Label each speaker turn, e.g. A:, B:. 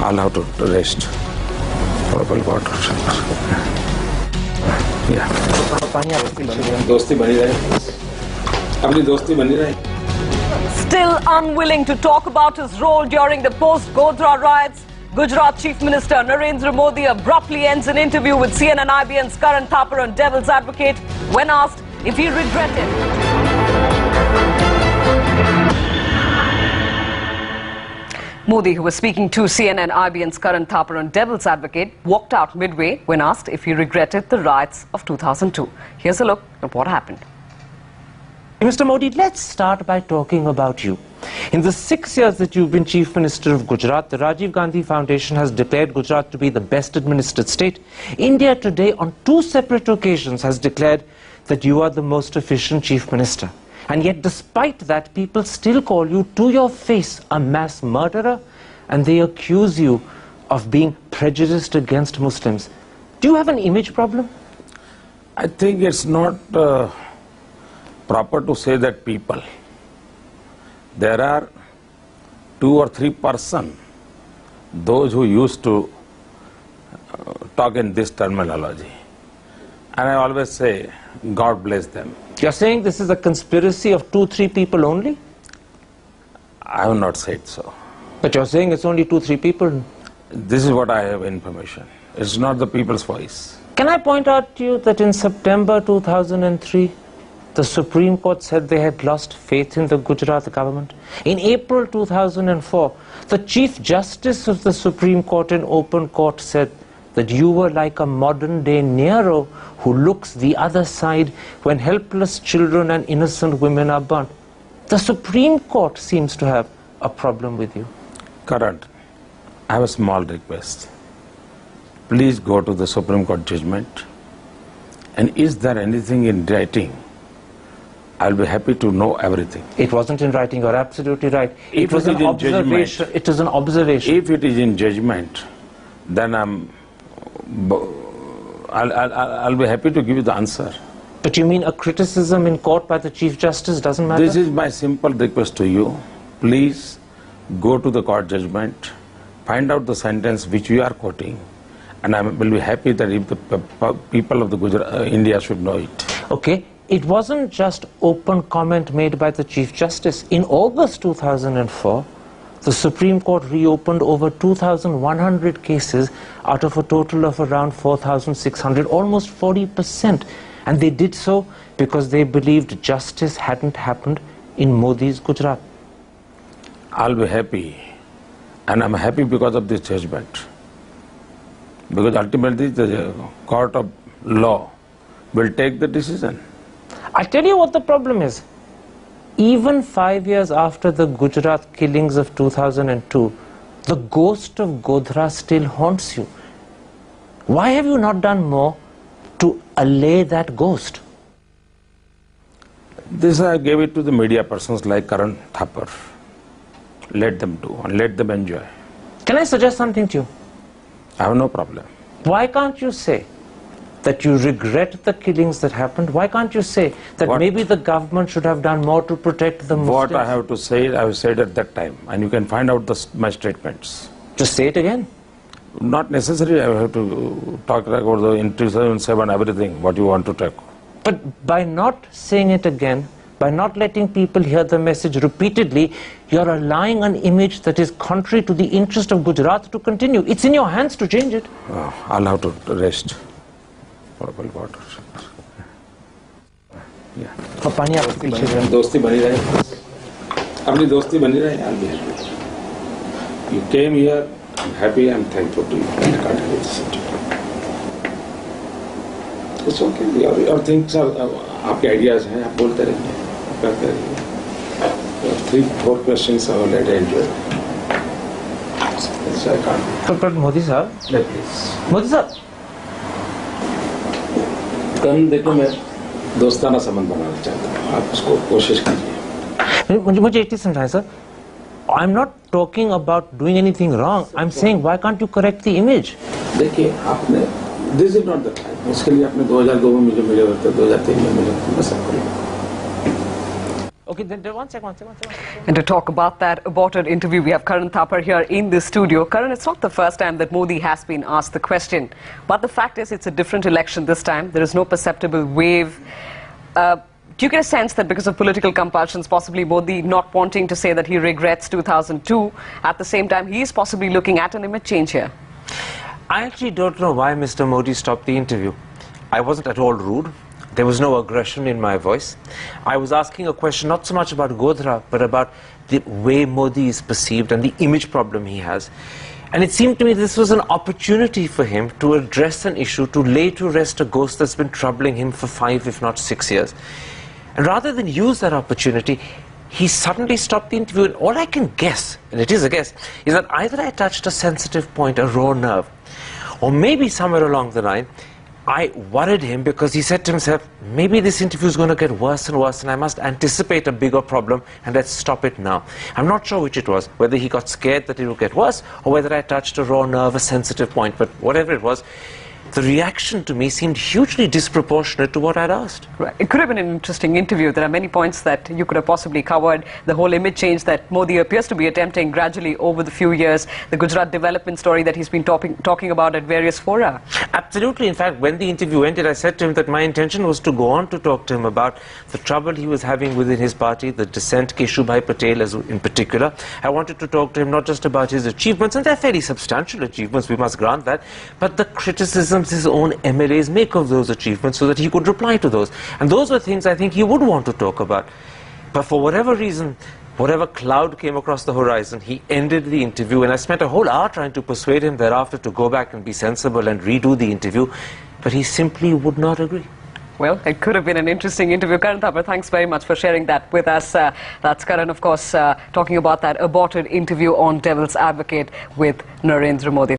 A: I'll have to rest for a water. Yeah. दोस्ती बनी रहे, अपनी दोस्ती बनी रहे.
B: Still unwilling to talk about his role during the post-Godhra riots, Gujarat Chief Minister Narendra Modi abruptly ends an interview with CNN IBN's Karan Thapar on Devil's Advocate when asked if he regretted. Modi, who was speaking to CNN IBN's Karan Thapar on Devil's Advocate, walked out midway when asked if he regretted the riots of 2002. Here's a look at what happened.
C: Mr. Modi, let's start by talking about you. In the 6 years that you've been Chief Minister of Gujarat, the Rajiv Gandhi Foundation has declared Gujarat to be the best administered state. India Today, on 2 separate occasions, has declared that you are the most efficient Chief Minister. And yet, despite that, people still call you to your face a mass murderer, and they accuse you of being prejudiced against Muslims. Do you have an image problem?
A: I think it's not proper to say that people. There are 2 or 3 persons, those who used to talk in this terminology. And I always say, God bless them.
C: You're saying this is a conspiracy of 2-3 people only?
A: I have not said so.
C: But you're saying it's only 2-3 people.
A: This is what I have information. It's not the people's voice.
C: Can I point out to you that in September 2003, the Supreme Court said they had lost faith in the Gujarat government? In April 2004, the Chief Justice of the Supreme Court in open court said that you were like a modern-day Nero who looks the other side when helpless children and innocent women are burnt. The Supreme Court seems to have a problem with you.
A: Karan, I have a small request. Please go to the Supreme Court judgment. And is there anything in writing? I'll be happy to know everything.
C: It wasn't in writing, you're absolutely right.
A: If
C: it was an observation. It is an observation.
A: If it is in judgment, then I'll be happy to give you the answer.
C: But you mean a criticism in court by the Chief Justice doesn't matter?
A: This is my simple request to you. Please go to the court judgment, find out the sentence which we are quoting, and I will be happy that if the people of the India should know it.
C: Okay. It wasn't just open comment made by the Chief Justice. In August 2004, the Supreme Court reopened over 2,100 cases out of a total of around 4,600, almost 40%. And they did so because they believed justice hadn't happened in Modi's Gujarat.
A: I'll be happy, and I'm happy because of this judgment. Because ultimately the court of law will take the decision.
C: I'll tell you what the problem is. Even 5 years after the Gujarat killings of 2002, the ghost of Godhra still haunts you. Why have you not done more to allay that ghost?
A: This I gave it to the media persons like Karan Thapar. Let them do and let them enjoy.
C: Can I suggest something to you?
A: I have no problem.
C: Why can't you say that you regret the killings that happened? Why can't you say that maybe the government should have done more to protect the Muslims?
A: What I have to say, I have said at that time, and you can find out my statements.
C: Just say it again.
A: Not necessarily I have to talk about the in 2007, everything, what you want to talk.
C: But by not saying it again, by not letting people hear the message repeatedly, you're allowing an image that is contrary to the interest of Gujarat to continue. It's in your hands to change it.
A: I'll have to rest. Water. Yeah. दोस्ती बनी रहे, अपनी दोस्ती बनी रहे. I'll be happy. You came here. I'm happy. I'm thankful to you. I can't help it. It's okay. Your things are आपके ideas हैं. आप बोलते रहिए, करते रहिए. 3-4 questions I will let you enjoy. So I can't.
C: But Modi sahab.
A: Please.
C: Modi sahab.
A: देखो मैं दोस्ताना संबंध बनाना चाहता हूँ. आप उसको कोशिश कीजिए.
C: मुझे एक चीज समझाएं sir. I'm not talking about doing anything wrong. I'm saying why can't you correct the image?
A: देखिए आपने this is not the time. उसके लिए आपने 2002 में मुझे मिले होते, 2003 में मिले होते, मैं सब करूँगा.
C: Okay, then one second.
B: And to talk about that aborted interview, we have Karan Thapar here in the studio. Karan, it's not the first time that Modi has been asked the question. But the fact is, it's a different election this time. There is no perceptible wave. Do you get a sense that because of political compulsions, possibly Modi not wanting to say that he regrets 2002, at the same time, he is possibly looking at an image change here?
C: I actually don't know why Mr. Modi stopped the interview. I wasn't at all rude. There was no aggression in my voice. I was asking a question not so much about Godhra, but about the way Modi is perceived and the image problem he has. And it seemed to me this was an opportunity for him to address an issue, to lay to rest a ghost that's been troubling him for 5, if not 6 years. And rather than use that opportunity, he suddenly stopped the interview. And all I can guess, and it is a guess, is that either I touched a sensitive point, a raw nerve, or maybe somewhere along the line, I worried him because he said to himself, maybe this interview is going to get worse and worse and I must anticipate a bigger problem and let's stop it now. I'm not sure which it was, whether he got scared that it would get worse or whether I touched a raw nerve, a sensitive point, but whatever it was, the reaction to me seemed hugely disproportionate to what I'd asked.
B: Right. It could have been an interesting interview. There are many points that you could have possibly covered. The whole image change that Modi appears to be attempting gradually over the few years. The Gujarat development story that he's been talking about at various fora.
C: Absolutely. In fact, when the interview ended, I said to him that my intention was to go on to talk to him about the trouble he was having within his party, the dissent, Keshubhai Patel in particular. I wanted to talk to him not just about his achievements, and they're fairly substantial achievements, we must grant that, but the criticisms his own MLAs make of those achievements so that he could reply to those. And those were things I think he would want to talk about. But for whatever reason, whatever cloud came across the horizon, he ended the interview, and I spent a whole hour trying to persuade him thereafter to go back and be sensible and redo the interview, but he simply would not agree.
B: Well, it could have been an interesting interview. Karan Thapar, thanks very much for sharing that with us. That's Karan, of course, talking about that aborted interview on Devil's Advocate with Narendra Modi.